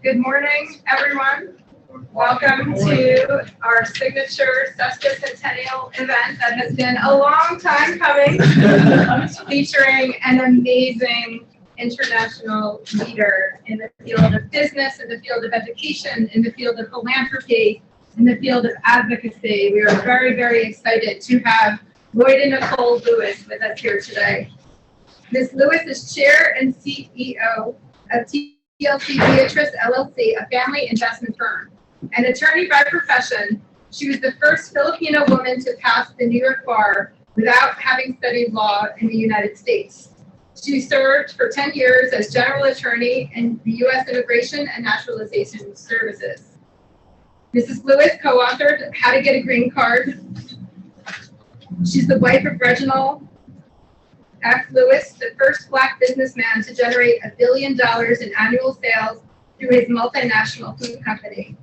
Good morning, everyone. Welcome to our signature sesquicentennial event that has been a long time coming, featuring an amazing international leader in the field of business, in the field of education, in the field of philanthropy, in the field of advocacy. We are very, very excited to have Loida Nicole Lewis with us here today. Ms. Lewis is Chair and CEO of TLC Beatrice LLC, a family investment firm. An attorney by profession, she was the first Filipino woman to pass the New York bar without having studied law in the United States. She served for 10 years as general attorney in the U.S. Immigration and Naturalization Services. Mrs. Lewis co-authored How to Get a Green Card. She's the wife of Reginald F. Lewis, the first Black businessman to generate $1 billion in annual sales through his multinational food company.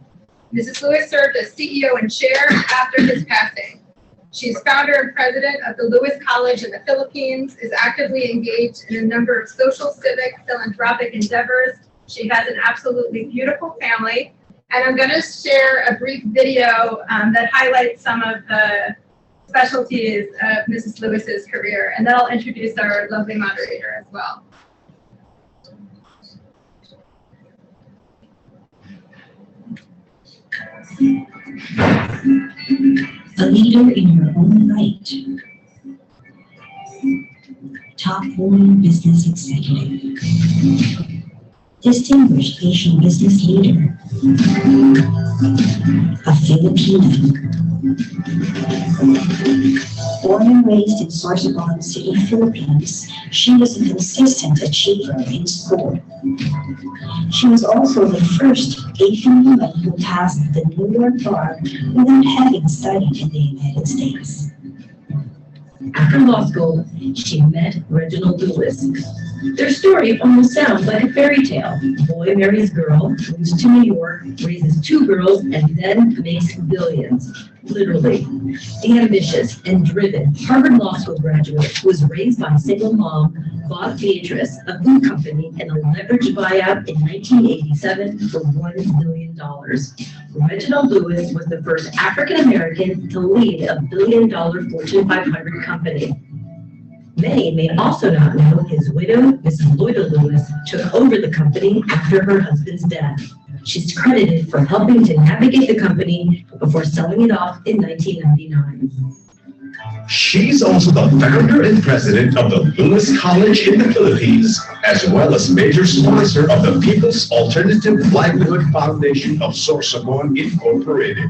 Mrs. Lewis served as CEO and chair after his passing. She is founder and president of the Lewis College in the Philippines, is actively engaged in a number of social, civic, philanthropic endeavors. She has an absolutely beautiful family. And I'm going to share a brief video that highlights some of the specialties of Mrs. Lewis's career, and then I'll introduce our lovely moderator as well. A leader in her own right. Top woman business executive. Distinguished Asian business leader. A Filipino. Born and raised in Sorsogon City, Philippines, she was a consistent achiever in school. She was also the first Asian woman who passed the New York bar without having studied in the United States. After law school, she met Reginald Lewis. Their story almost sounds like a fairy tale. Boy marries girl, moves to New York, raises 2 girls, and then makes billions. Literally. The ambitious and driven Harvard Law School graduate who was raised by a single mom bought Beatrice, a food company, in a leveraged buyout in 1987 for $1 million. Reginald Lewis was the first African-American to lead a billion-dollar Fortune 500 company. Many may also not know his widow, Mrs. Loida Lewis, took over the company after her husband's death. She's credited for helping to navigate the company before selling it off in 1999. She's also the founder and president of the Lewis College in the Philippines, as well as major sponsor of the People's Alternative Livelihood Foundation of Sorsogon Incorporated.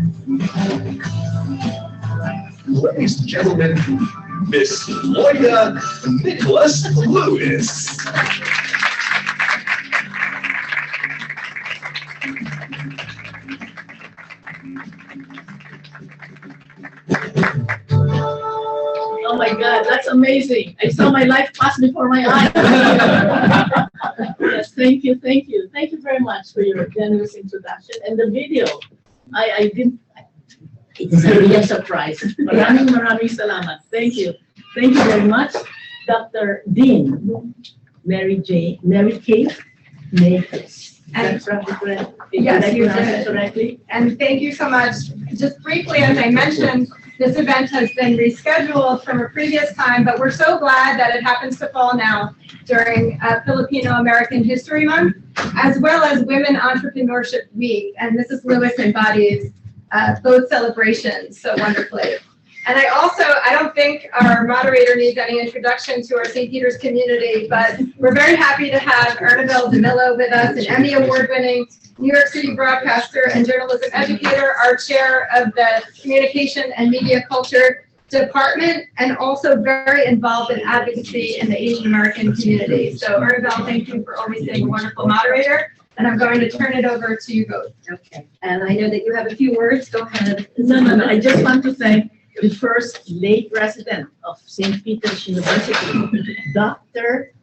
Ladies and gentlemen, Miss Loida Nicholas Lewis. Oh my God, that's amazing. I saw my life pass before my eyes. Yes, thank you, thank you. Thank you very much for your generous introduction. And the video, I didn't, it's a real surprise. Maraming salamat. Thank you. Thank you very much, Dr. Dean, Mary Kay Mathis. And yes, you pronounce it correctly. And thank you so much. Just briefly, as I mentioned, this event has been rescheduled from a previous time, but we're so glad that it happens to fall now during Filipino-American History Month, as well as Women Entrepreneurship Week. And Mrs. Lewis embodies both celebrations so wonderfully. And I don't think our moderator needs any introduction to our St. Peter's community, but we're very happy to have Ernabel Demillo with us, an Emmy Award-winning New York City broadcaster and journalism educator, our chair of the Communication and Media Culture Department, and also very involved in advocacy in the Asian American community. So Ernabel, thank you for always being a wonderful moderator. And I'm going to turn it over to you both. Okay. And I know that you have a few words. Go ahead. No. I just want to thank the first late resident of St. Peter's University, Dr.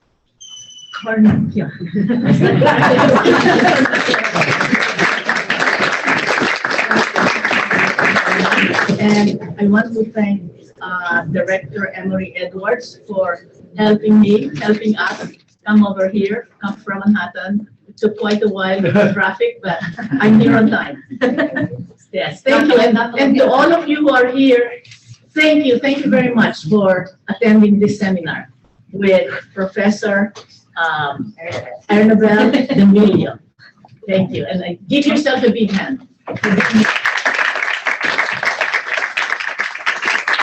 Carnacchia. And I want to thank Director Emery Edwards for helping us come over here, come from Manhattan. It took quite a while with the traffic, but I'm here on time. Yes, thank you. And to all of you who are here, thank you very much for attending this seminar with Professor Ernabel Demillo. Thank you, and give yourself a big hand.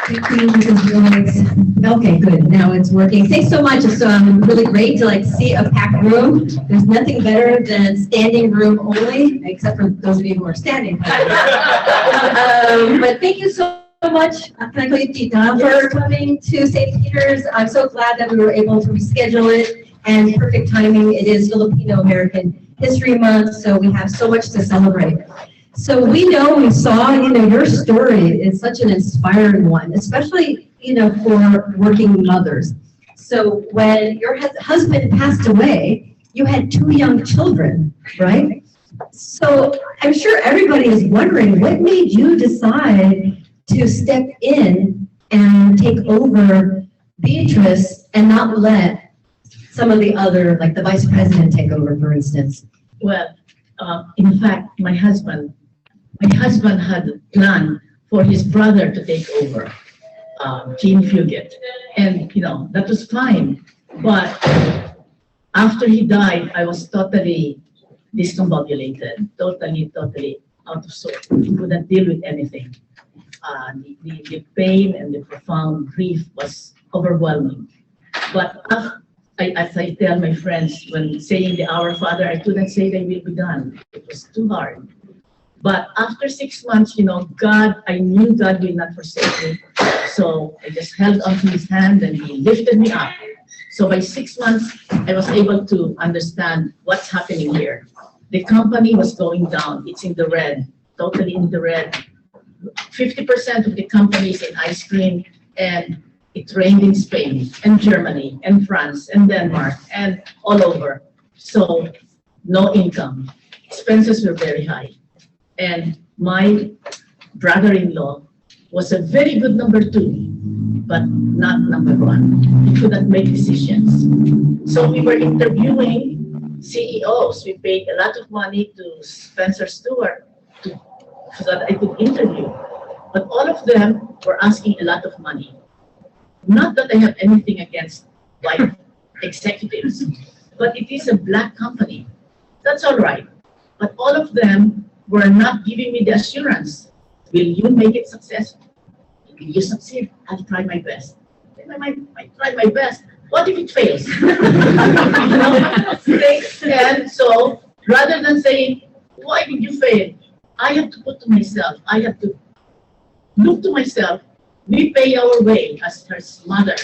Thank you, Mrs. Joyce. Okay, good. Now it's working. Thanks so much. It's really great to see a packed room. There's nothing better than standing room only, except for those of you who are standing. But thank you so much. Can I call you Tita for coming to St. Peter's? I'm so glad that we were able to reschedule it, and perfect timing. It is Filipino-American History Month, so we have so much to celebrate. So we saw, your story is such an inspiring one, especially, for working mothers. So when your husband passed away, you had 2 young children, right? So I'm sure everybody is wondering, what made you decide to step in and take over Beatrice and not let some of the other, like the vice president, take over, for instance? Well, in fact, my husband had a plan for his brother to take over, Gene Fugit, and that was fine. But after he died, I was totally discombobulated, totally out of sorts. Couldn't deal with anything. The pain and the profound grief was overwhelming. But as I tell my friends when saying the Our Father, I couldn't say they will be done. It was too hard. But after 6 months, I knew God will not forsake me. So I just held onto his hand and he lifted me up. So by 6 months, I was able to understand what's happening here. The company was going down. It's in the red, totally in the red. 50% of the company is in ice cream, and it rained in Spain and Germany and France and Denmark and all over. So no income. Expenses were very high. And my brother-in-law was a very good number 2, but not number 1. He couldn't make decisions. So we were interviewing CEOs. We paid a lot of money to Spencer Stewart so that I could interview. But all of them were asking a lot of money. Not that I have anything against white executives, but it is a black company. That's all right. But all of them were not giving me the assurance. Will you make it successful? Will you succeed? I'll try my best. I might try my best. What if it fails? And so rather than saying, why did you fail? I have to put to myself, I have to look to myself. We pay our way, as her mother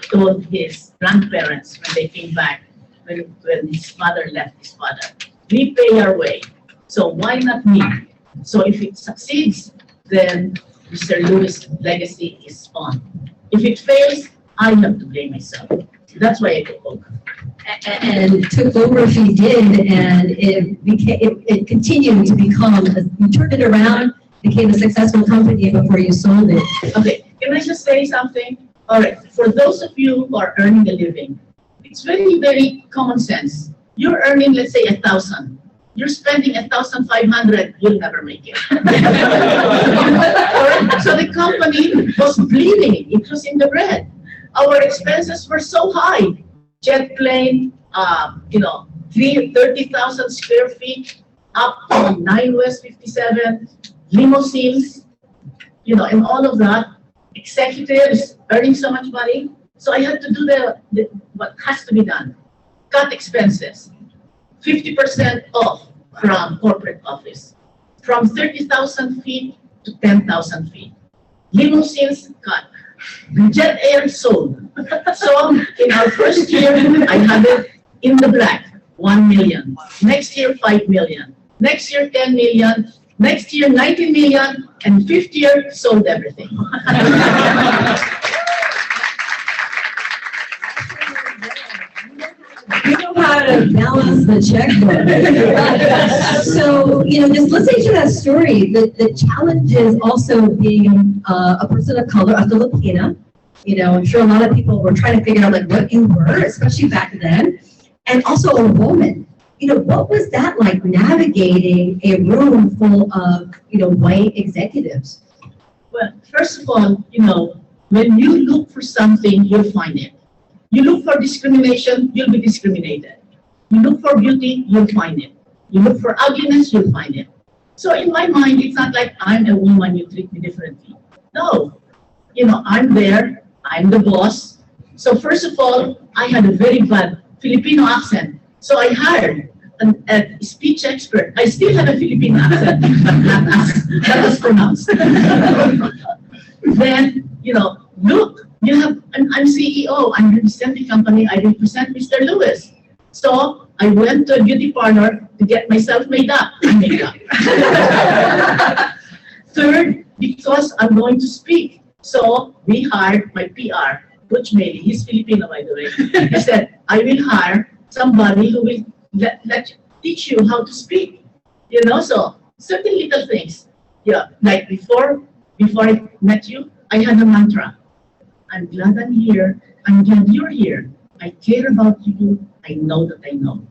told his grandparents when they came back, when his father left his father. We pay our way. So why not me? So if it succeeds, then Mr. Lewis' legacy is on. If it fails, I have to blame myself. That's why I took over. And took over if he did, and it continued to become, you turned it around, became a successful company before you sold it. Okay, can I just say something? All right, for those of you who are earning a living, it's very, very common sense. You're earning, let's say, 1,000. You're spending 1,500, you'll never make it. So the company was bleeding. It was in the red. Our expenses were so high. Jet plane, 30,000 square feet, up to 9 West 57, limousines, and all of that. Executives earning so much money. So I had to do what has to be done. Cut expenses. 50% off from corporate office, from 30,000 feet to 10,000 feet. Limousines cut, jet air sold. So in our first year, I had it in the black, 1 million. Next year, 5 million. Next year, 10 million. Next year, 19 million. And fifth year, sold everything. You know how to balance the checkbook. So, just listening to that story, the challenge is also being a person of color, a Filipina. I'm sure a lot of people were trying to figure out what you were, especially back then, and also a woman. what was that like navigating a room full of, white executives? Well, first of all, when you look for something, you'll find it. You look for discrimination, you'll be discriminated. You look for beauty, you'll find it. You look for ugliness, you'll find it. So in my mind, it's not like I'm a woman, you treat me differently. No, I'm there, I'm the boss. So first of all, I had a very bad Filipino accent. So I hired a speech expert. I still have a Filipino accent, not as pronounced. Then, look, I'm CEO, I'm representing the company, I represent Mr. Lewis. So I went to a beauty parlor to get myself made up. Third, because I'm going to speak. So we hired my PR, Butch Maley, he's Filipino by the way. He said, I will hire somebody who will teach you how to speak. So certain little things. Yeah, like before I met you, I had a mantra. I'm glad I'm here. I'm glad you're here. I care about you. I know that I know.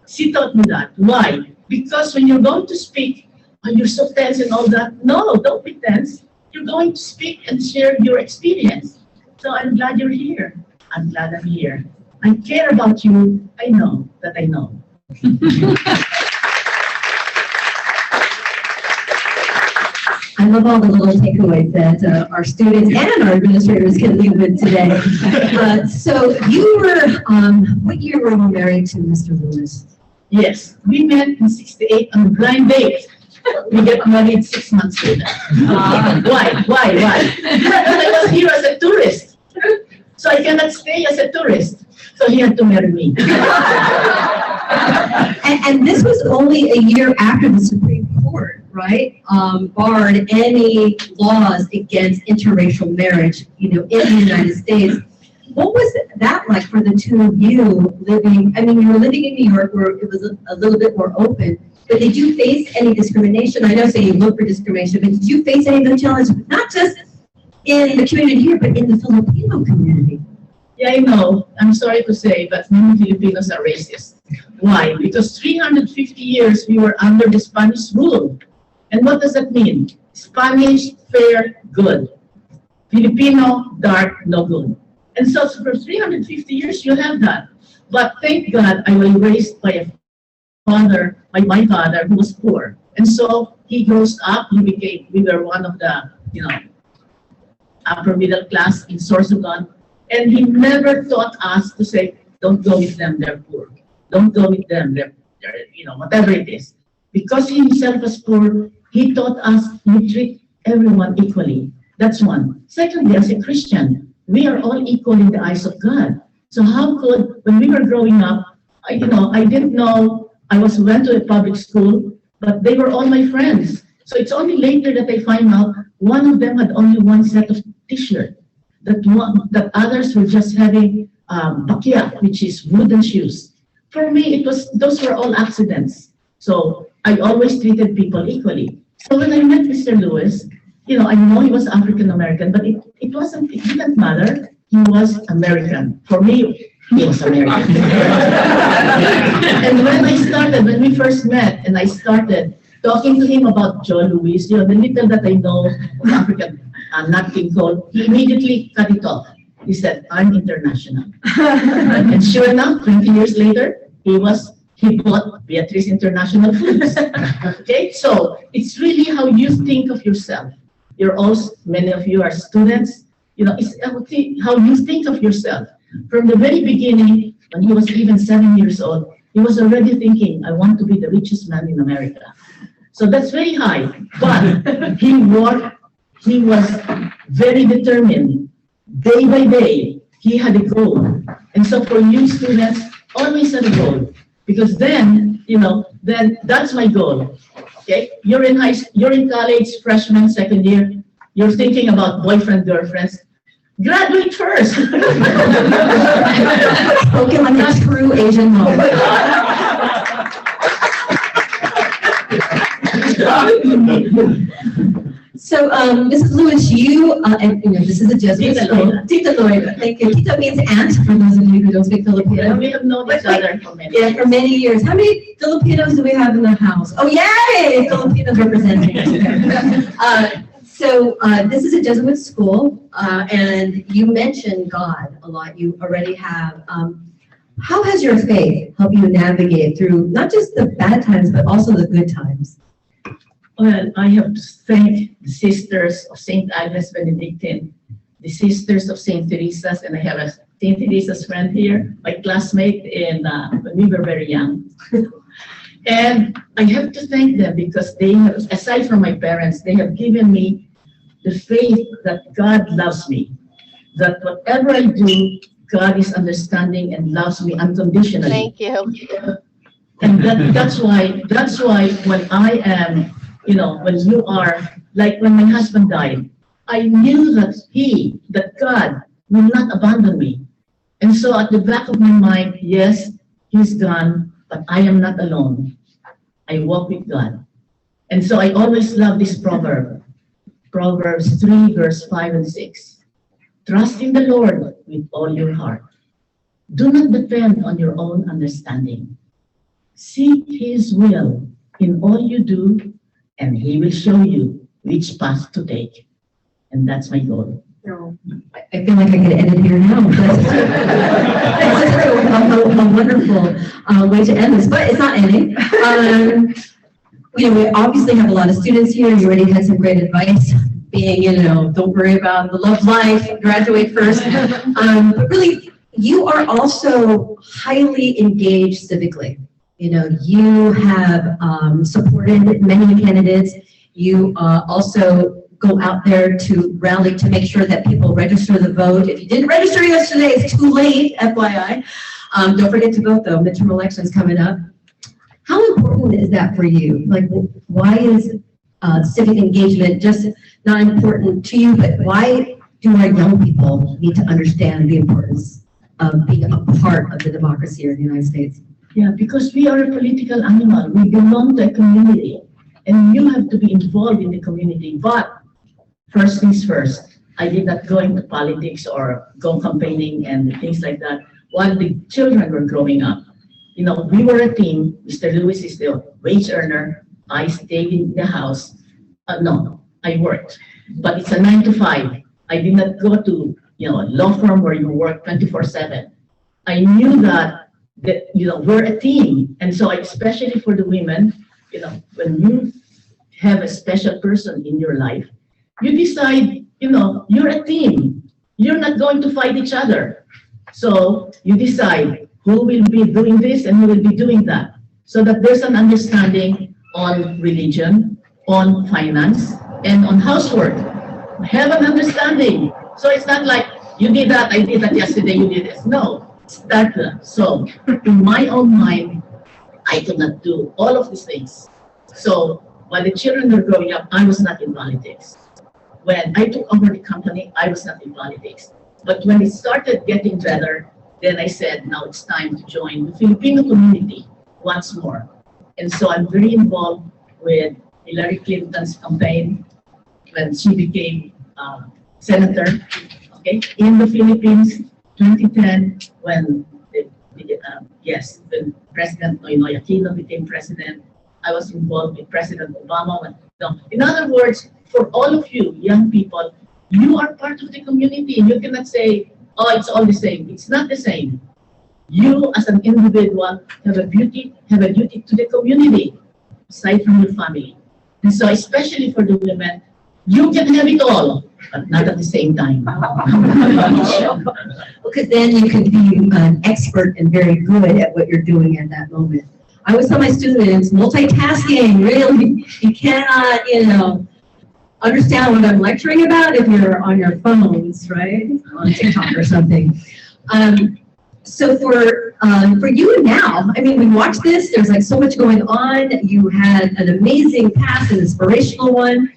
She taught me that. Why? Because when you're going to speak, you're so tense and all that. No, don't be tense. You're going to speak and share your experience. So I'm glad you're here. I'm glad I'm here. I care about you. I know that I know. I love all the little takeaways that our students and our administrators can leave with today. So you were, what year were you married to Mr. Lewis? Yes, we met in 68 on a blind date. We get married 6 months later. Why? Because I was here as a tourist. So I cannot stay as a tourist. So he had to marry me. And this was only a year after the Supreme Court, right, barred any laws against interracial marriage, in the United States. What was that like for the two of you living? I mean, you were living in New York where it was a little bit more open, but did you face any discrimination? I know, say you look for discrimination, but did you face any of the challenges, not just in the community here, but in the Filipino community? Yeah, I know. I'm sorry to say, but many Filipinos are racist. Why? Because 350 years we were under the Spanish rule. And what does that mean? Spanish, fair, good. Filipino, dark, no good. And so for 350 years you have that. But thank God I was raised by a father, by my father who was poor. And so he grows up, we were one of the, upper middle class in Sorsogon. And he never taught us to say, don't go with them, they're poor. Don't go with them, they're whatever it is. Because he himself was poor, he taught us you treat everyone equally. That's one. Secondly, as a Christian, we are all equal in the eyes of God. So how could, when we were growing up, I didn't know, went to a public school, but they were all my friends. So it's only later that I find out one of them had only one set of t-shirt. That others were just having bakya, which is wooden shoes. For me, those were all accidents. So I always treated people equally. So when I met Mr. Lewis, I know he was African American, but it didn't matter. He was American. For me, he was American. And when we first met, and I started talking to him about John Lewis, the little that I know of African Nat King Cole, he immediately cut it off. He said, I'm international. And sure enough, 20 years later, he bought Beatrice International Foods. Okay, so it's really how you think of yourself. Many of you are students. It's how you think of yourself. From the very beginning, when he was even 7 years old, he was already thinking, I want to be the richest man in America. So that's very high. But he was very determined. Day by day, he had a goal. And so for you students, always have a goal. Because then that's my goal. Okay? You're in college, freshman, second year. You're thinking about boyfriend, girlfriends. Graduate first. Spoken like a true Asian mom. So, Mrs. Lewis, and this is a Jesuit Tita school. Loida. Tita Loida, thank you. Tita means aunt, for those of you who don't speak Filipino. We have known each other for many Yeah, years. for many years. How many Filipinos do we have in the house? Oh, yay! Filipinos representing. So this is a Jesuit school, and you mentioned God a lot. You already have. How has your faith helped you navigate through not just the bad times, but also the good times? Well, I have to thank the sisters of St. Agnes Benedictine, the sisters of St. Teresa's, and I have a St. Teresa's friend here, my classmate when we were very young. And I have to thank them because they have, aside from my parents, they have given me the faith that God loves me, that whatever I do, God is understanding and loves me unconditionally. Thank you. And that's why when I am, when you are, like when my husband died, I knew that God will not abandon me. And so at the back of my mind, yes, he's gone, but I am not alone. I walk with God. And so I always love this proverb, Proverbs 3, verse 5 and 6. Trust in the Lord with all your heart. Do not depend on your own understanding. Seek his will in all you do, and he will show you which path to take. And that's my goal. I feel like I could edit here now. That's a wonderful way to end this, but it's not ending. We obviously have a lot of students here. You already had some great advice, being, don't worry about the love life, graduate first. But really, you are also highly engaged civically. You have supported many candidates. You also go out there to rally to make sure that people register the vote. If you didn't register yesterday, it's too late, FYI. Don't forget to vote, though. Midterm elections coming up. How important is that for you? Like, why is civic engagement just not important to you, but why do our young people need to understand the importance of being a part of the democracy here in the United States? Yeah, because we are a political animal. We belong to a community, and you have to be involved in the community. But first things first, I did not go into politics or go campaigning and things like that while the children were growing up. We were a team. Mr. Lewis is the wage earner. I stayed in the house. No, I worked, but it's a 9 to 5. I did not go to a law firm where you work 24/7. I knew that we're a team, and so especially for the women, when you have a special person in your life, you decide, you're a team. You're not going to fight each other. So you decide who will be doing this and who will be doing that, so that there's an understanding on religion, on finance, and on housework. Have an understanding. So it's not like you did that, I did that yesterday, you did this. No, start that. So in my own mind, I could not do all of these things. So while the children were growing up, I was not in politics. When I took over the company, I was not in politics. But when it started getting better, then I said, now it's time to join the Filipino community once more. And so I'm very involved with Hillary Clinton's campaign when she became senator, in the Philippines, 2010, when when President Noynoy Aquino became president. I was involved with President Obama. In other words, for all of you young people, you are part of the community. You cannot say, oh, it's all the same. It's not the same. You as an individual have a duty to the community, aside from your family. And so especially for the women, you can have it all, but not at the same time. Because then you can be an expert and very good at what you're doing at that moment. I always tell my students, multitasking, really, you cannot, understand what I'm lecturing about if you're on your phones, right? On TikTok or something. So for you now, we watched this, there's like so much going on. You had an amazing past, an inspirational one.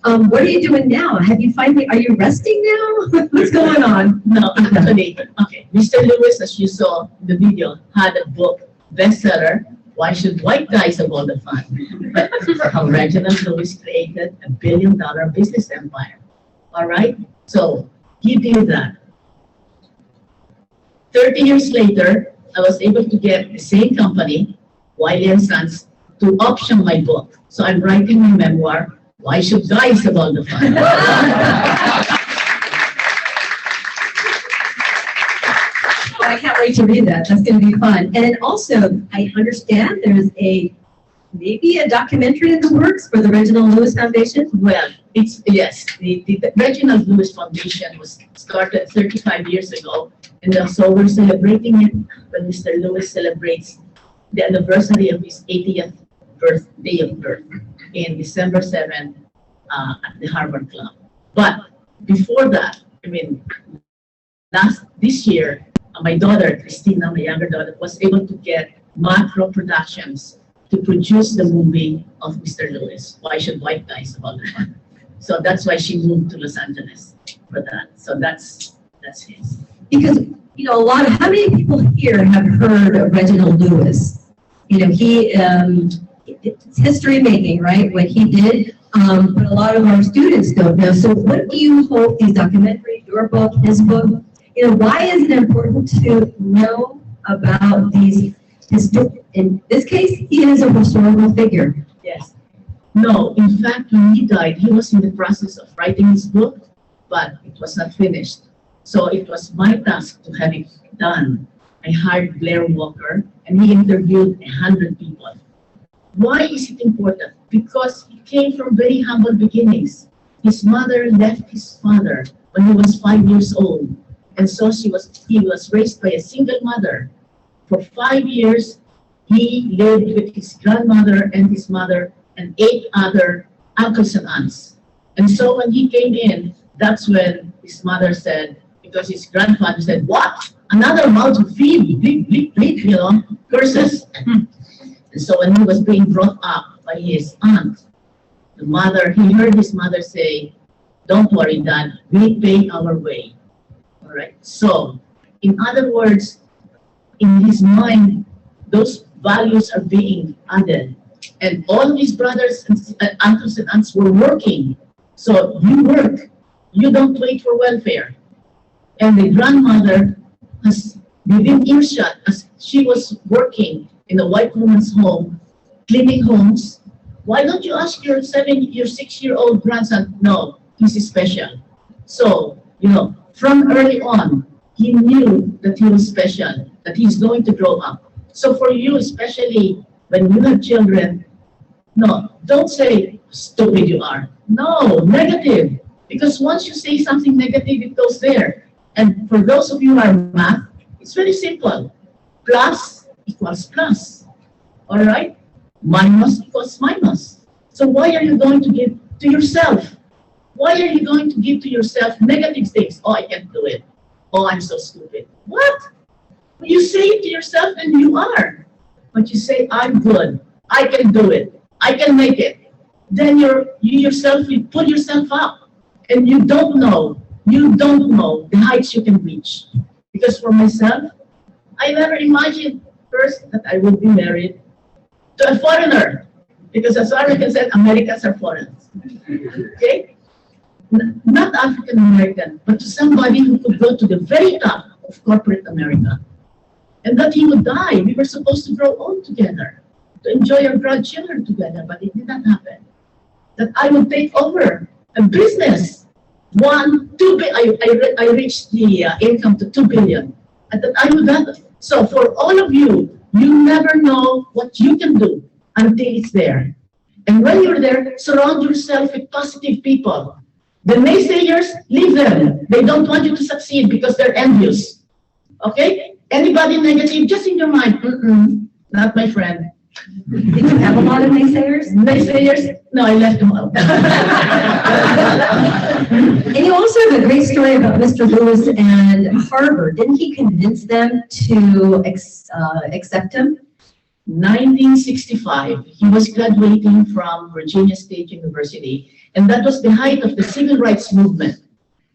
What are you doing now? Are you resting now? What's going on? No, actually, okay. Mr. Lewis, as you saw in the video, had a book, bestseller, Why should white guys have all the fun? How Reginald Lewis created a billion-dollar business empire. All right? So he did that. 30 years later, I was able to get the same company, Wiley & Sons, to option my book. So I'm writing my memoir, Why Should Guys Have All the Fun? Well, I can't wait to read that. That's going to be fun. And then also, I understand there's maybe a documentary in the works for the Reginald Lewis Foundation. Well, yes, the Reginald Lewis Foundation was started 35 years ago, and so we're celebrating it when Mr. Lewis celebrates the anniversary of his 80th birthday of birth in December 7th at the Harvard Club. But before that, this year, my daughter, Christina, my younger daughter, was able to get Macro Productions to produce the movie of Mr. Lewis, Why Should White Guys Have All the Fun? So that's why she moved to Los Angeles for that. So that's his. Because, how many people here have heard of Reginald Lewis? It's history making, right? What he did, but a lot of our students don't know. So what do you hope these documentaries, your book, his book, why is it important to know about these, in this case, he is a historical figure. Yes. No, in fact, when he died, he was in the process of writing his book, but it was not finished. So it was my task to have it done. I hired Blair Walker, and he interviewed 100 people. Why is it important? Because he came from very humble beginnings. His mother left his father when he was 5 years old. And so he was raised by a single mother. For 5 years, he lived with his grandmother and his mother and 8 other uncles and aunts. And so when he came in, that's when his mother said, because his grandfather said, "What? Another mouth to feed, bleep, bleep, bleep," curses. And so when he was being brought up by his aunt, he heard his mother say, "Don't worry, Dad, we pay our way." All right. So, in other words, in his mind, those values are being added. And all of his brothers and uncles and aunts were working. So you work. You don't wait for welfare. And the grandmother has, within earshot, as she was working in a white woman's home, cleaning homes, why don't you ask your 6-year-old grandson? No, he's special. So, from early on, he knew that he was special, that he's going to grow up. So for you, especially when you have children, no, don't say stupid you are. No, negative. Because once you say something negative, it goes there. And for those of you who are math, it's very simple. Plus equals plus. All right? Minus equals minus. So why are you going to give to yourself? Why are you going to give to yourself negative things? Oh, I can't do it. Oh, I'm so stupid. What? You say it to yourself and you are. But you say, I'm good. I can do it. I can make it. Then you yourself, you pull yourself up. And you don't know the heights you can reach. Because for myself, I never imagined first that I would be married to a foreigner. Because as Americans said, Americans are foreigners. Okay? Not African American, but to somebody who could go to the very top of corporate America. And that he would die. We were supposed to grow old together, to enjoy our grandchildren together, but it did not happen. That I would take over a business. I reached the income to 2 billion. And that I would have. So for all of you, you never know what you can do until it's there. And when you're there, surround yourself with positive people. The naysayers, leave them. They don't want you to succeed because they're envious. Okay? Anybody negative, just in your mind, not my friend. Did you have a lot of naysayers? Naysayers? No, I left them out. And you also have a great story about Mr. Lewis and Harvard. Didn't he convince them to accept him? 1965, he was graduating from Virginia State University, and that was the height of the civil rights movement.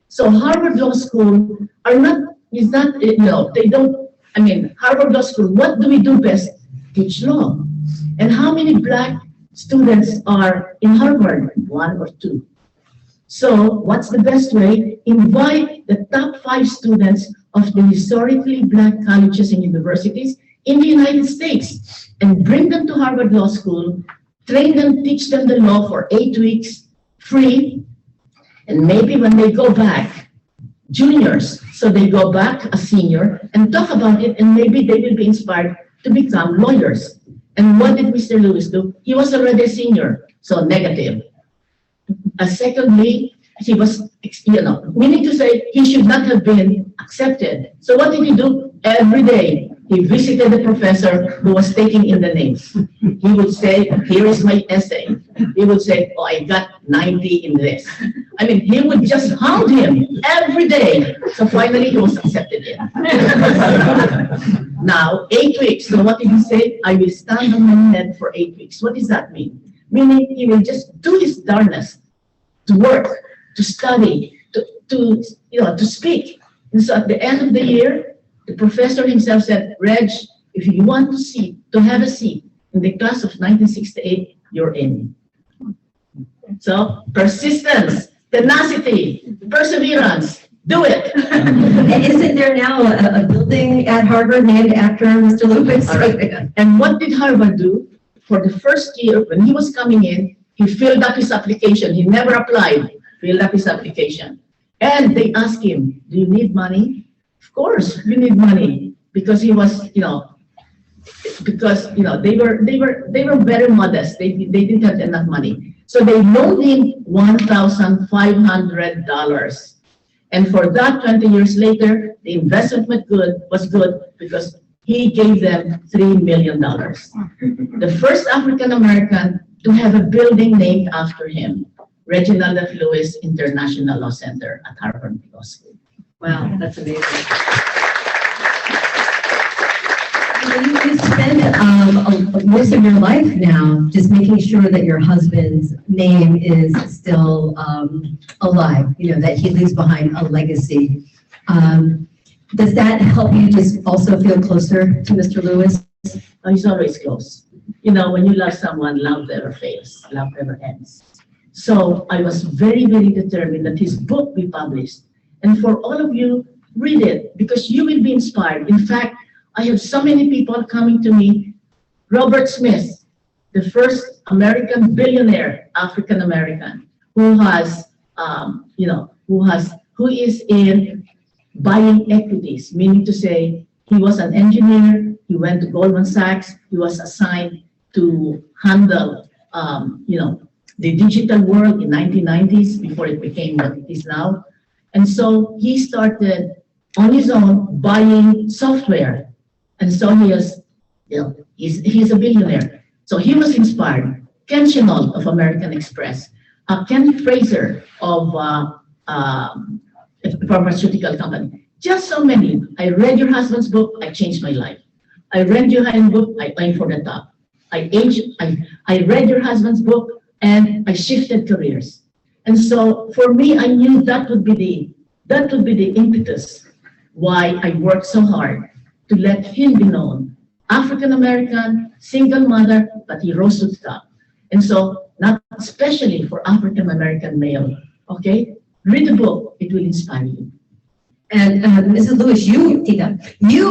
So Harvard Law School Harvard Law School, what do we do best? Teach law. And how many black students are in Harvard? 1 or 2. So what's the best way? Invite the top 5 students of the historically black colleges and universities in the United States and bring them to Harvard Law School, train them, teach them the law for 8 weeks, free, and maybe when they go back, juniors, so they go back a senior and talk about it, and maybe they will be inspired to become lawyers. And what did Mr. Lewis do? He was already a senior, so negative. Secondly, he was, meaning to say he should not have been accepted. So what did he do? Every day, he visited the professor who was taking in the names. He would say, here is my essay. He would say, oh, I got 90 in this. I mean, he would just hound him every day. So finally, he was accepted in. Now, 8 weeks. So what did he say? I will stand on my head for 8 weeks. What does that mean? Meaning he will just do his darnest to work, to study, to speak. And so at the end of the year, the professor himself said, Reg, if you want to have a seat in the class of 1968, you're in. So persistence, tenacity, perseverance, do it. And isn't there now a building at Harvard named after Mr. Lewis? Right. And what did Harvard do? For the first year, when he was coming in, he filled up his application. He never applied, filled up his application. And they asked him, do you need money? Of course, you need money. Because he was, they were very modest. They didn't have enough money. So they loaned him $1,500. And for that, 20 years later, the investment was good because he gave them $3 million. The first African-American to have a building named after him, Reginald F. Lewis International Law Center at Harvard Law School. Wow, that's amazing. You spend most of your life now just making sure that your husband's name is still alive, that he leaves behind a legacy. Does that help you just also feel closer to Mr. Lewis? He's always close. When you love someone, love never fails, love never ends. So I was very, very determined that his book be published. And for all of you, read it because you will be inspired. In fact, I have so many people coming to me. Robert Smith, the first American billionaire, African American, who is in buying equities, meaning to say he was an engineer, he went to Goldman Sachs, he was assigned to handle, the digital world in 1990s before it became what it is now. And so he started on his own buying software. And so he is, he's a billionaire. So he was inspired. Ken Chenault of American Express, Ken Fraser of a pharmaceutical company. Just so many. I read your husband's book, I changed my life. I read your husband's book, I aimed for the top. I read your husband's book, and I shifted careers. And so for me, I knew that would be the impetus why I worked so hard to let him be known. African American, single mother, but he rose to the top. And so, not especially for African American male, okay? Read the book, it will inspire you. And Mrs. Lewis, you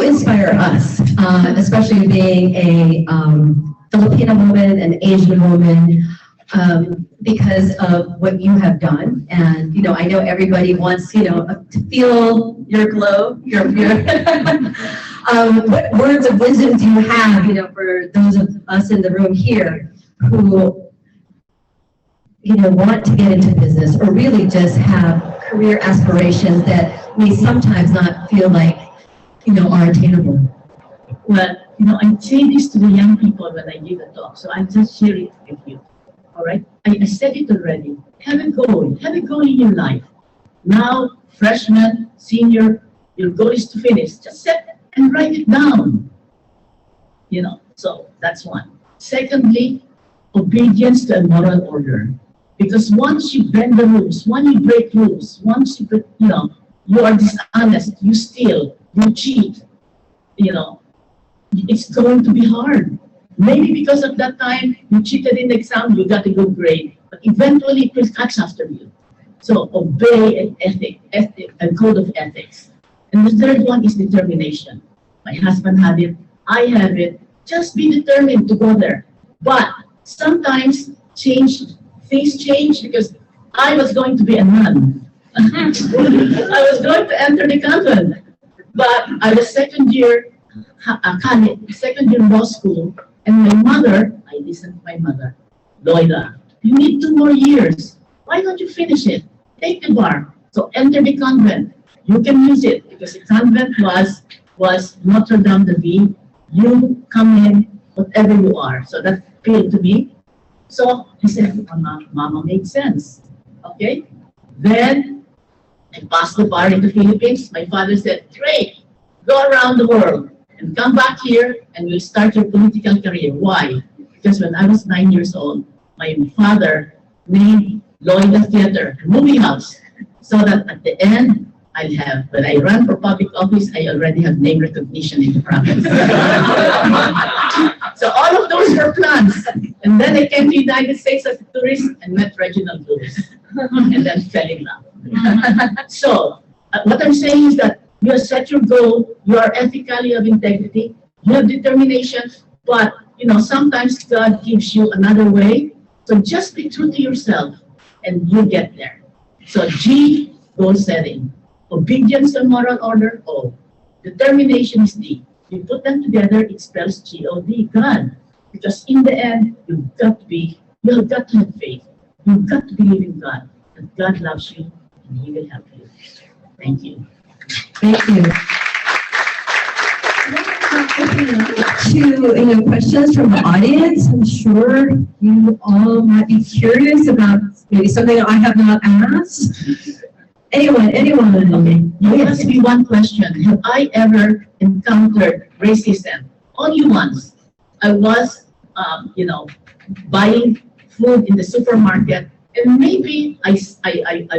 inspire us, especially being a Filipino woman, an Asian woman, because of what you have done. And, I know everybody wants, to feel your glow, what words of wisdom do you have, for those of us in the room here who, want to get into business or really just have career aspirations that may sometimes not feel like, are attainable? Well, I say this to the young people when I give a talk, so I just share it with you. All right? I said it already. Have a goal in your life. Now, freshman, senior, your goal is to finish. Just set and write it down. So that's one. Secondly, obedience to a moral order. Because once you bend the rules, once you break rules, once you are dishonest, you steal, you cheat, it's going to be hard. maybe because of that time you cheated in the exam, you got a good grade, but eventually it will catch after you. So obey an a code of ethics. And the third one is determination. My husband had it, I have it. Just be determined to go there. But sometimes things change because I was going to be a nun. I was going to enter the convent, but I was second year law school, and my mother, I listened to my mother, Loida, you need 2 more years. Why don't you finish it? Take the bar. So enter the convent. You can use it because the convent was Notre Dame de Vie. You come in whatever you are. So that appealed to me. So I said, Mama makes sense. Okay? Then I passed the bar in the Philippines. My father said, great, go around the world and come back here and we'll start your political career. Why? Because when I was 9 years old, my father named Loida Theater a movie house so that at the end, when I run for public office, I already have name recognition in the province. So all of those were plans. And then I came to the United States as a tourist and met Reginald Lewis. And then fell in love. So what I'm saying is that you have set your goal, you are ethical, you have integrity, you have determination, but sometimes God gives you another way. So just be true to yourself and you'll get there. So G, goal setting. Obedience and moral order, O. Determination is D. You put them together, it spells G-O-D, God. Because in the end, you've got to have faith. You've got to believe in God. And God loves you and He will help you. Thank you. Thank you. To questions from the audience, I'm sure you all might be curious about maybe something I have not asked. Anyone? Okay. You asked me one question. Have I ever encountered racism? Only once. I was, buying food in the supermarket, and maybe I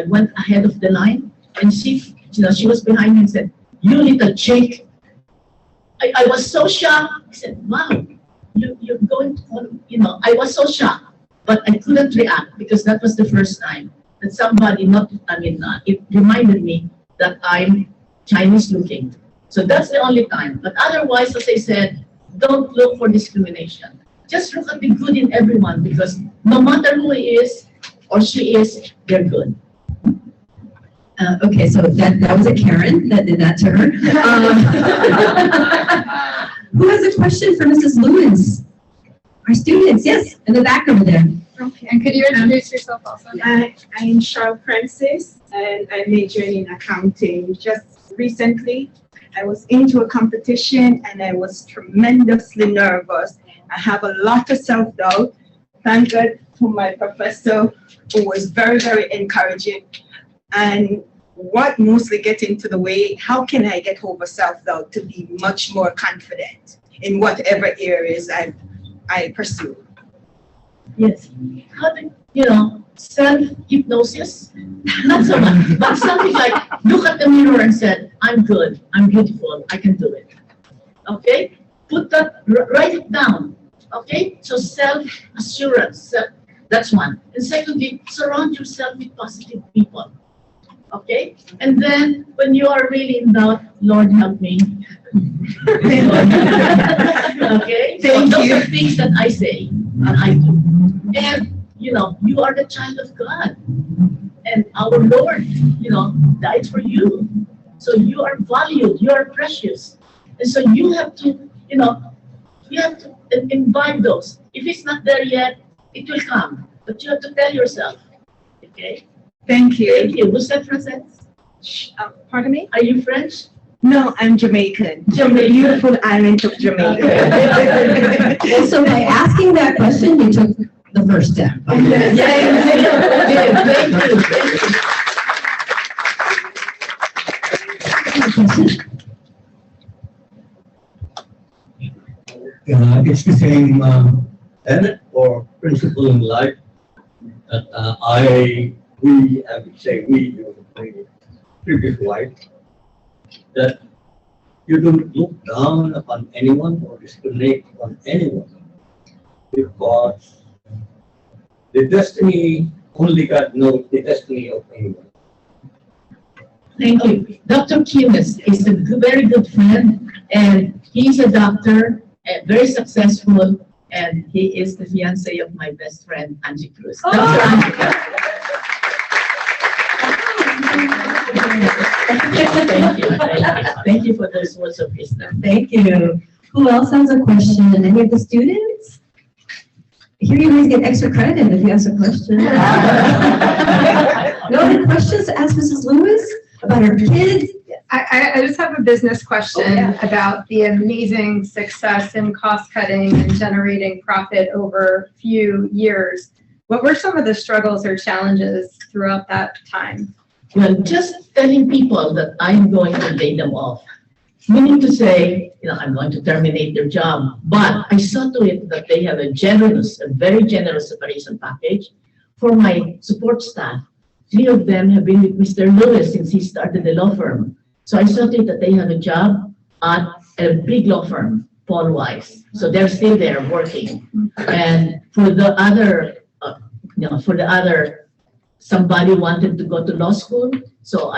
went ahead of the line, and she was behind me and said, "You little chick." I was so shocked. I said, "Wow, you're going to," I was so shocked, but I couldn't react because that was the first time that somebody it reminded me that I'm Chinese looking. So that's the only time. But otherwise, as I said, don't look for discrimination. Just look at the good in everyone because no matter who he is or she is, they're good. Okay, so that was a Karen that did that to her. Who has a question for Mrs. Lewis? Our students, yes, in the back over there. Okay, and could you introduce yourself also? I am Cheryl Francis, and I majored in accounting. Just recently, I was into a competition, and I was tremendously nervous. I have a lot of self-doubt. Thank God for my professor, who was very, very encouraging. And what mostly gets into the way, how can I get over self-doubt to be much more confident in whatever areas I pursue? Yes. Self-hypnosis? Not so much, but something like look at the mirror and said, I'm good, I'm beautiful, I can do it. Okay? Write it down. Okay? So self-assurance, that's one. And secondly, surround yourself with positive people. Okay? And then when you are really in doubt, Lord help me. Okay? So those are things that I say and I do. And you are the child of God. And our Lord, died for you. So you are valued, you are precious. And so you have to, imbibe those. If it's not there yet, it will come. But you have to tell yourself. Okay? Thank you. Thank you. Who's that Frances? Pardon me? Are you French? No, I'm Jamaican. From the beautiful island of Jamaica. So by asking that question, you took the first step. Thank you. It's the same tenet or principle in life that we my previous wife, that you don't look down upon anyone or discriminate on anyone. because the destiny, only God knows the destiny of anyone. Thank you. Dr. Kim is a very good friend, and he's a doctor, and very successful, and he is the fiancé of my best friend, Angie Cruz. Oh. Dr. Angie Cruz. Thank you. Thank you for those words of wisdom. Thank you. Who else has a question? Any of the students? Here you guys get extra credit if you ask a question. No other questions to ask Mrs. Lewis about her kids? I just have a business question about the amazing success in cost cutting and generating profit over a few years. What were some of the struggles or challenges throughout that time? Well, just telling people that I'm going to lay them off, meaning to say, I'm going to terminate their job, but I saw to it that they have a very generous separation package for my support staff. 3 of them have been with Mr. Lewis since he started the law firm. So I saw to it that they have a job at a big law firm, Paul Weiss. So they're still there working. And for the other, somebody wanted to go to law school. So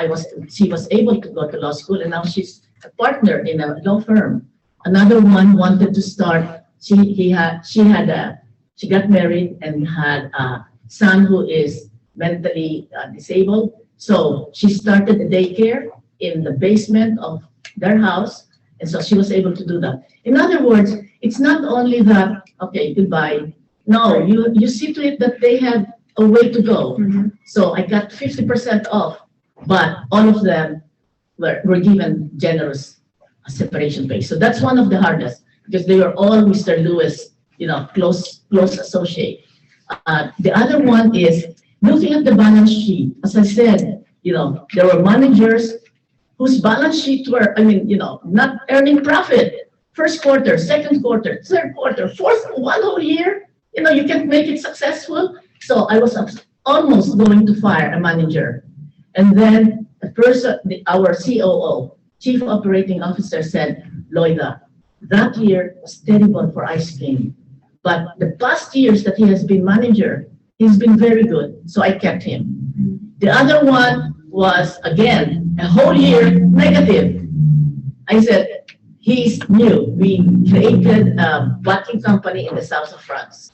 she was able to go to law school, and now she's a partner in a law firm. Another one wanted to start. She got married and had a son who is mentally disabled. So she started a daycare in the basement of their house, and so she was able to do that. In other words, it's not only that, okay, goodbye. No, you see to it that they have a way to go. So I got 50% off, but all of them were given generous separation pay. So that's one of the hardest, because they are all Mr. Lewis, close associate. The other one is looking at the balance sheet. As I said, there were managers whose balance sheets were, not earning profit. First quarter, second quarter, third quarter, fourth, one whole year, you can't make it successful. So I was almost going to fire a manager. And then our COO, Chief Operating Officer, said, Loida, that year was terrible for ice cream. But the past years that he has been manager, he's been very good. So I kept him. The other one was, again, a whole year negative. I said, he's new. We created a vacuum company in the south of France.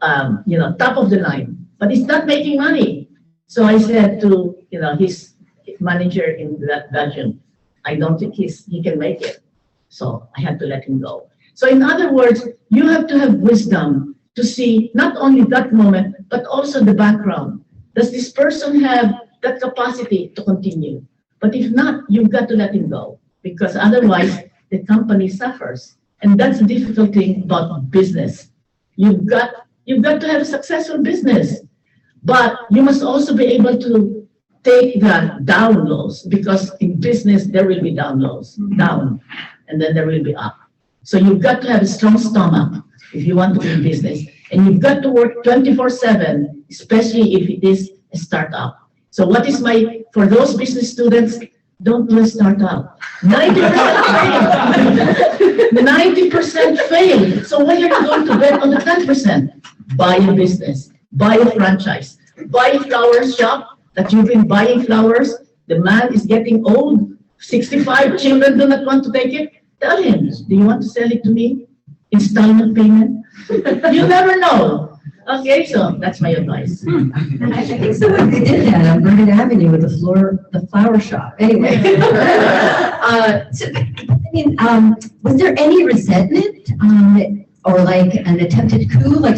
Top of the line, but he's not making money. So I said to, his manager in that Belgium, I don't think he can make it. So I had to let him go. So in other words, you have to have wisdom to see not only that moment, but also the background. Does this person have that capacity to continue? But if not, you've got to let him go, because otherwise the company suffers. And that's the difficult thing about business. You've got to have a successful business, but you must also be able to take the down lows, because in business there will be down lows, down, and then there will be up. So you've got to have a strong stomach if you want to be in business, and you've got to work 24/7, especially if it is a startup. So what is for those business students, don't do a startup. 90% fail. 90% fail. So why are you going to bet on the 10%? Buy a business, buy a franchise, buy a flower shop that you've been buying flowers. The man is getting old, 65, children do not want to take it. Tell him, do you want to sell it to me? Installment payment? You never know. Okay, so that's my advice. I think someone did that on Vernon Avenue with the flower shop. Anyway. Was there any resentment or like an attempted coup, like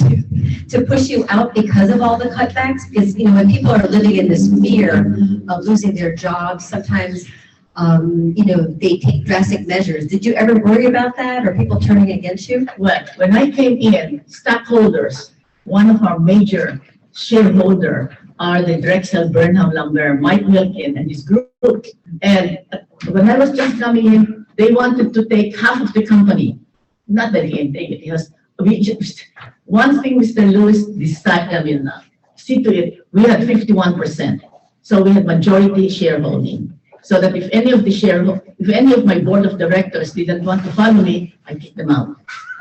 to push you out because of all the cutbacks? Because, when people are living in this fear of losing their jobs, sometimes, they take drastic measures. Did you ever worry about that, or people turning against you? Well, when I came in, stockholders, one of our major shareholders are the Drexel Burnham Lumber, Mike Wilkin and his group. And when I was just coming in, they wanted to take half of the company. Not that he didn't take it, because one thing Mr. Lewis decided, see to it, we had 51%. So we had majority shareholding. So that if any of my board of directors didn't want to follow me, I kicked them out.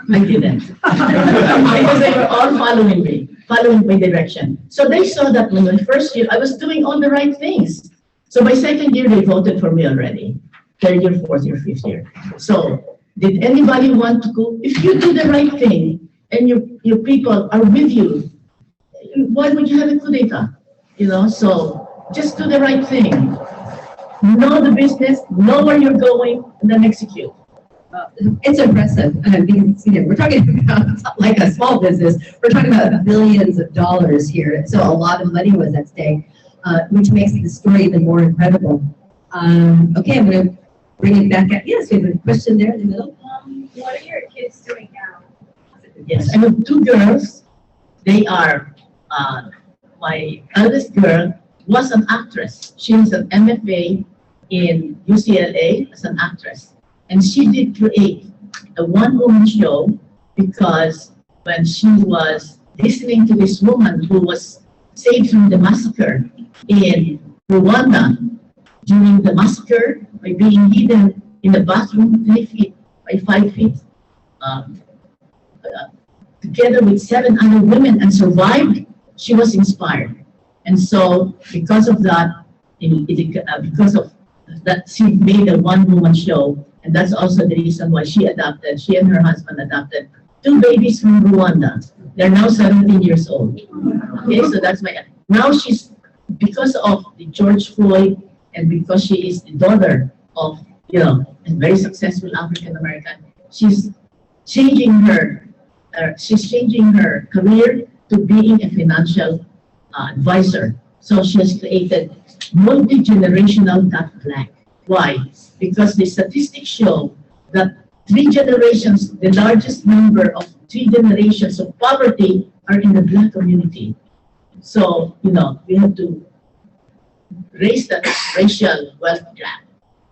I didn't. Because they were all following me, following my direction. So they saw that in my first year, I was doing all the right things. So my second year, they voted for me already. Third year, fourth year, fifth year. So did anybody want to go? If you do the right thing and your people are with you, why would you have a coup d'etat? So just do the right thing. Know the business, know where you're going, and then execute. It's impressive, because, we're talking about, it's not like a small business, we're talking about billions of dollars here, so a lot of money was at stake, which makes the story even more incredible. Okay, I'm gonna bring it back up. Yes, we have a question there in the middle. What are your kids doing now? Yes, I have two girls. They are, my eldest girl was an actress. She was an MFA in UCLA as an actress. And she did create a one-woman show because when she was listening to this woman who was saved from the massacre in Rwanda, during the massacre, by being hidden in the bathroom 3 feet by 5 feet, together with 7 other women and survived, she was inspired. And so because of that, because of that, she made a one-woman show. And that's also the reason why she and her husband adopted 2 babies from Rwanda. They're now 17 years old. Okay, so that's now she's, because of the George Floyd and because she is the daughter of, a very successful African-American, she's changing her career to being a financial advisor. So she has created multi-generational Black. Why? Because the statistics show that 3 generations, the largest number of 3 generations of poverty are in the Black community. So, we have to raise that racial wealth gap.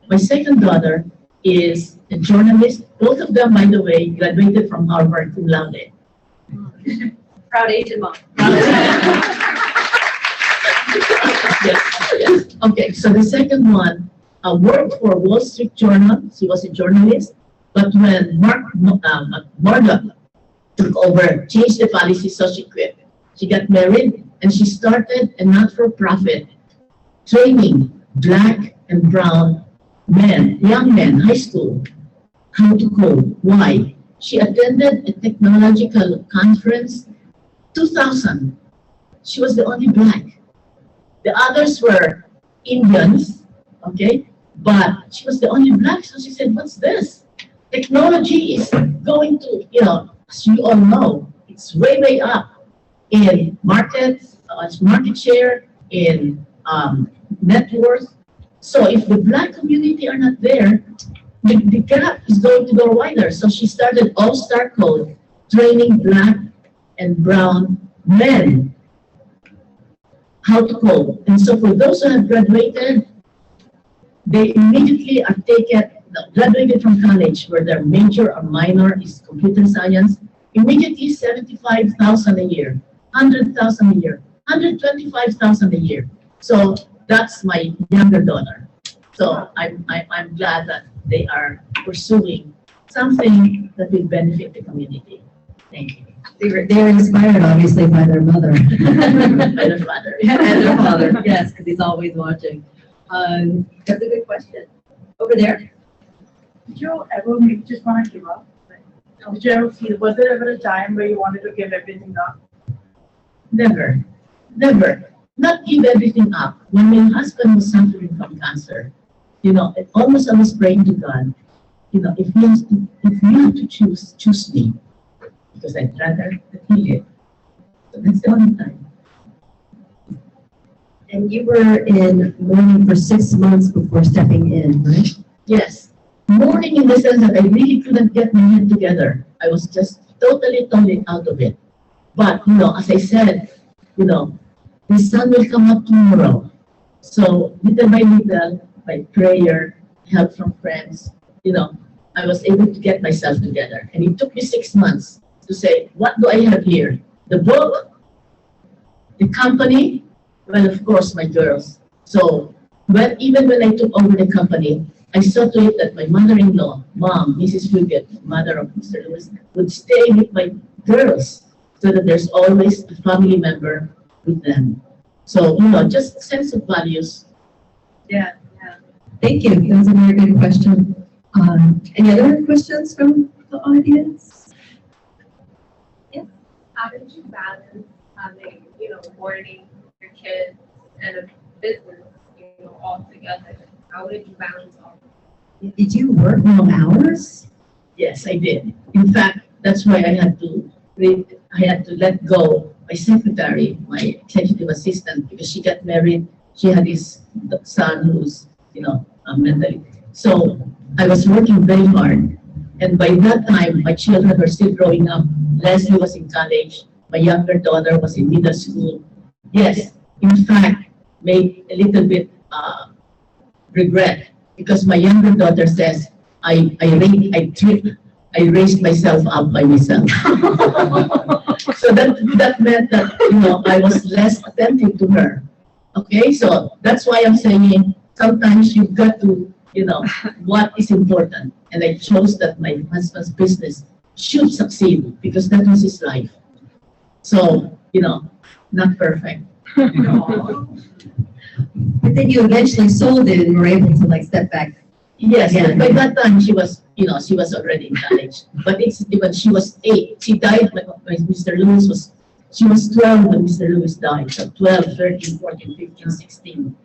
My second daughter is a journalist. Both of them, by the way, graduated from Harvard cum laude. Proud Asian mom. Yes. Okay, so the second one worked for Wall Street Journal. She was a journalist. But when Murdoch took over, changed the policy, so she quit. She got married and she started a not-for-profit training Black and brown men, young men, high school, how to code. Why? She attended a technological conference, 2000. She was the only Black. The others were Indians, okay? But she was the only Black, so she said, what's this? Technology is going to, as you all know, it's way, way up in market share, in net worth. So if the Black community are not there, the gap is going to go wider. So she started All-Star Code, training Black and brown men how to code. And so for those who have graduated, they immediately are graduated from college where their major or minor is computer science, immediately 75,000 a year, 100,000 a year, 125,000 a year. So that's my younger daughter. So I'm glad that they are pursuing something that will benefit the community. Thank you. They're inspired, obviously, by their mother. By their father. And their father, yes, because he's always watching. That's a good question. Over there. Did you ever just want to give up? Did you ever feel, was there ever a time where you wanted to give everything up? Never. Not give everything up. When my husband was suffering from cancer, almost I was praying to God, if you have to choose me, because I'd rather heal it. So that's the only time. And you were in mourning for 6 months before stepping in, right? Yes. Mourning in the sense that I really couldn't get my head together. I was just totally out of it. But, as I said, the sun will come up tomorrow. So little by little, by prayer, help from friends, I was able to get myself together. And it took me 6 months to say, what do I have here? The book, the company, well, of course, my girls. So But even when I took over the company, I saw to it that my mother-in-law, mom, Mrs. Fugit, mother of Mr. Lewis, would stay with my girls so that there's always a family member with them. So, just sense of values. Thank you. That was a very good question. Any other questions from the audience? How did you balance having, boarding your kids and a business, all together? How did you balance all? Did you work long hours? Yes, I did. In fact, that's why I had to let go my secretary, my executive assistant, because she got married. She had this son who's, mentally. So I was working very hard. And by that time, my children were still growing up. Leslie was in college. My younger daughter was in middle school. Yes, in fact, made a little bit regret, because my younger daughter says, I raised myself up by myself. So that meant that, I was less attentive to her. Okay, so that's why I'm saying sometimes you've got to, what is important. And I chose that my husband's business should succeed because that was his life. So, not perfect. But then you eventually sold it and were able to step back. Yes, Yeah. by that time she was already in college. But it's when she was 8, she died when Mr. Lewis was, she was 12 when Mr. Lewis died. So 12, 13, 14, 15, 16.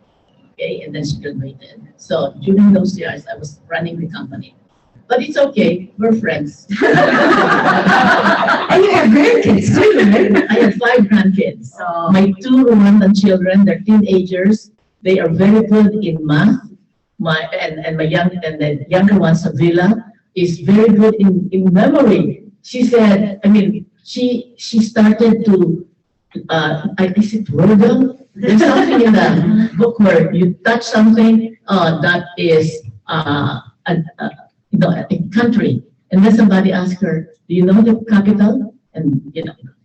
Okay, and then she graduated. So during those years, I was running the company. But it's okay, we're friends. And you have grandkids too, right? I have 5 grandkids. My 2 Rwandan children, they're teenagers. They are very good in math. The younger one, Savila, is very good in memory. She said, she started to, is it Rodel? There's something in the book where you touch something that is a country. And then somebody asked her, do you know the capital? And,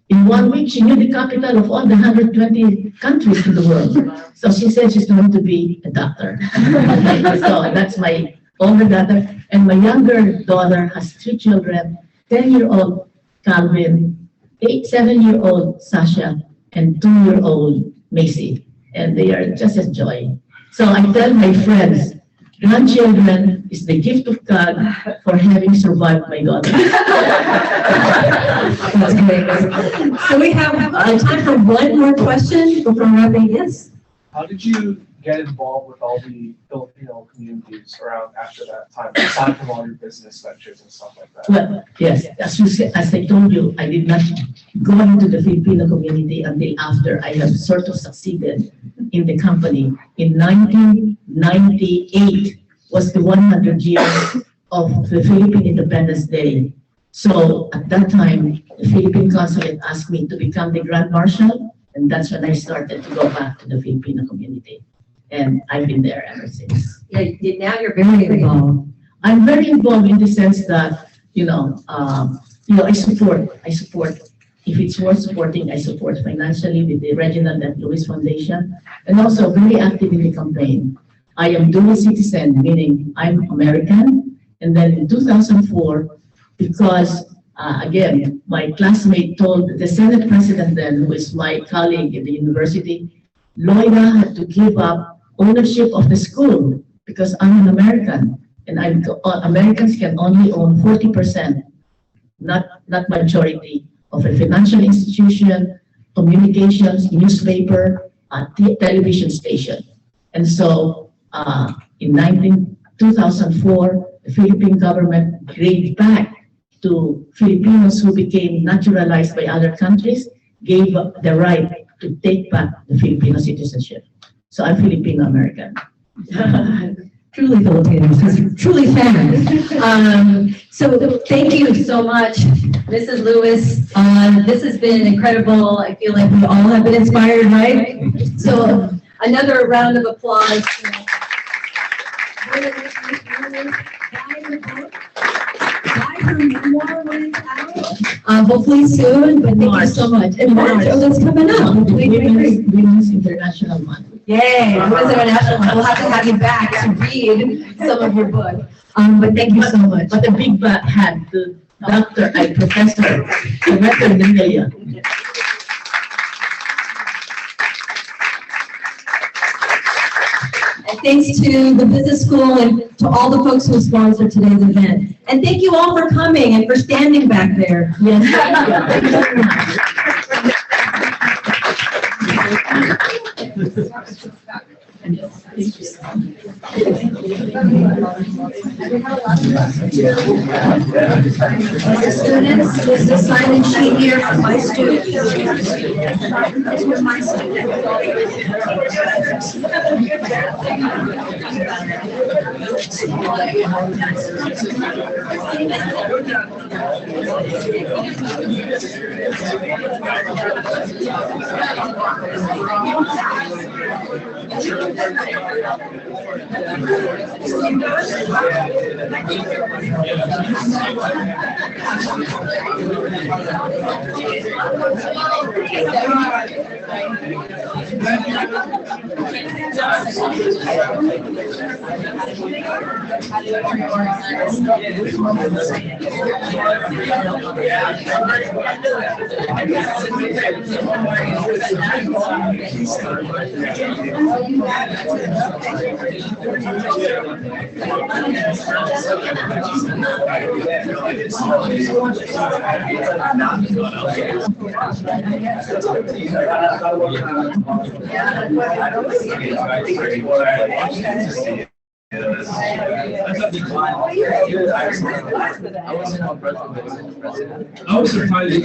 in 1 week, she knew the capital of all the 120 countries in the world. So she said she's going to be a doctor. So that's my older daughter. And my younger daughter has 3 children, 10-year-old Calvin, 7-year-old Sasha, and 2-year-old Macy. And they are just a joy. So I tell my friends, grandchildren is the gift of God for having survived my daughter. That's great. So we have time for one more question before wrapping. Yes? How did you get involved with all the Filipino communities around after that time, aside from all your business ventures and stuff like that? Well, yes, as I told you, I did not go into the Filipino community until after I have sort of succeeded in the company. In 1998 was the 100 years of the Philippine Independence Day. So at that time, the Philippine Consulate asked me to become the Grand Marshal, and that's when I started to go back to the Filipino community. And I've been there ever since. Yeah, now you're very involved. I'm very involved in the sense that, I support, if it's worth supporting, I support financially with the Reginald and Lewis Foundation, and also very active in the campaign. I am dual citizen, meaning I'm American, and then in 2004, because again, my classmate told the Senate President then, who is my colleague in the university, Loida had to give up ownership of the school because I'm an American, and Americans can only own 40%, not majority, of a financial institution, communications, newspaper, television station. And so in 2004, the Philippine government gave back to Filipinos who became naturalized by other countries, gave up the right to take back the Filipino citizenship. So I'm Filipino-American. Truly Filipinos, truly fan. So thank you so much, Mrs. Lewis. This has been incredible. I feel like we all have been inspired, right? So another round of applause. Hopefully soon, but thank you so much. And March, oh, that's coming up. Women's International Month. Yay, Women's International, we'll have to have you back to read some of your book. But thank you so much. But the big bad hat, the doctor, professor, Demillo. And thanks to the business school and to all the folks who sponsored today's event. And thank you all for coming and for standing back there. Yes. Thank you very much. Students, this is a sign-in sheet here for my students. This was my I was surprised.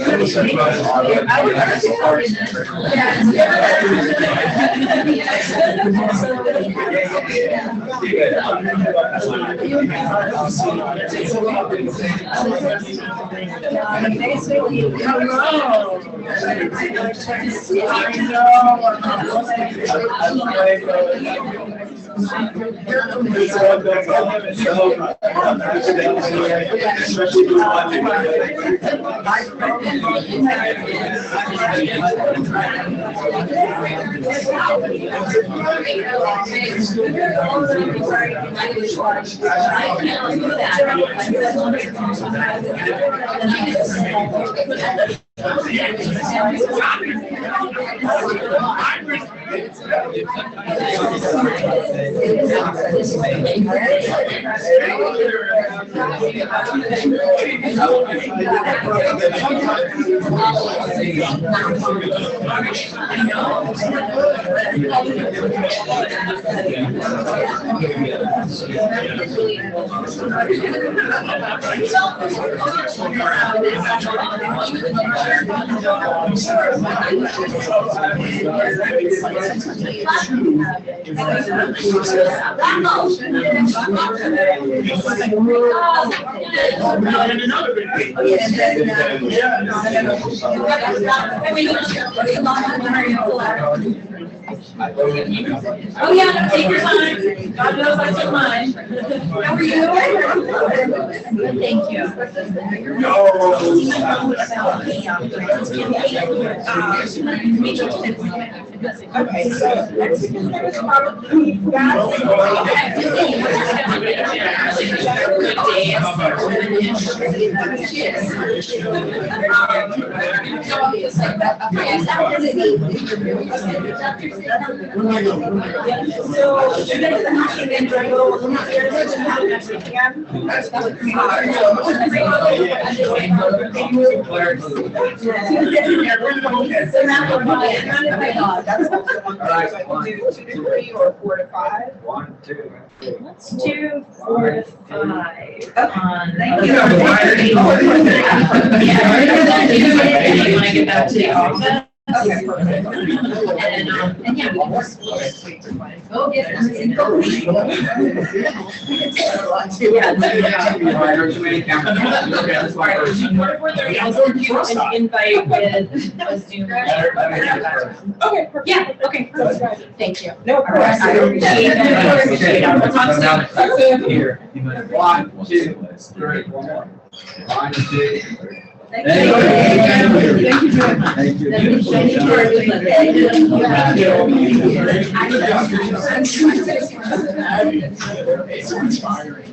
Oh, yeah, take your time. God knows I took mine. How are you? Thank you. Okay, so next speaker is probably or 4 to 5? 1, 2. Let's do 4 to 5. Thank you. You want to get back to the office? Okay, perfect. And yeah, we'll work. Go get them and go. An invite with a Zoom. Okay, perfect. Yeah, okay. Thank you. No problem. Here. 1, 2, 3, 4 more. 1, 2, 3. Thank you very much. Thank you. Let me show you for It's so inspiring.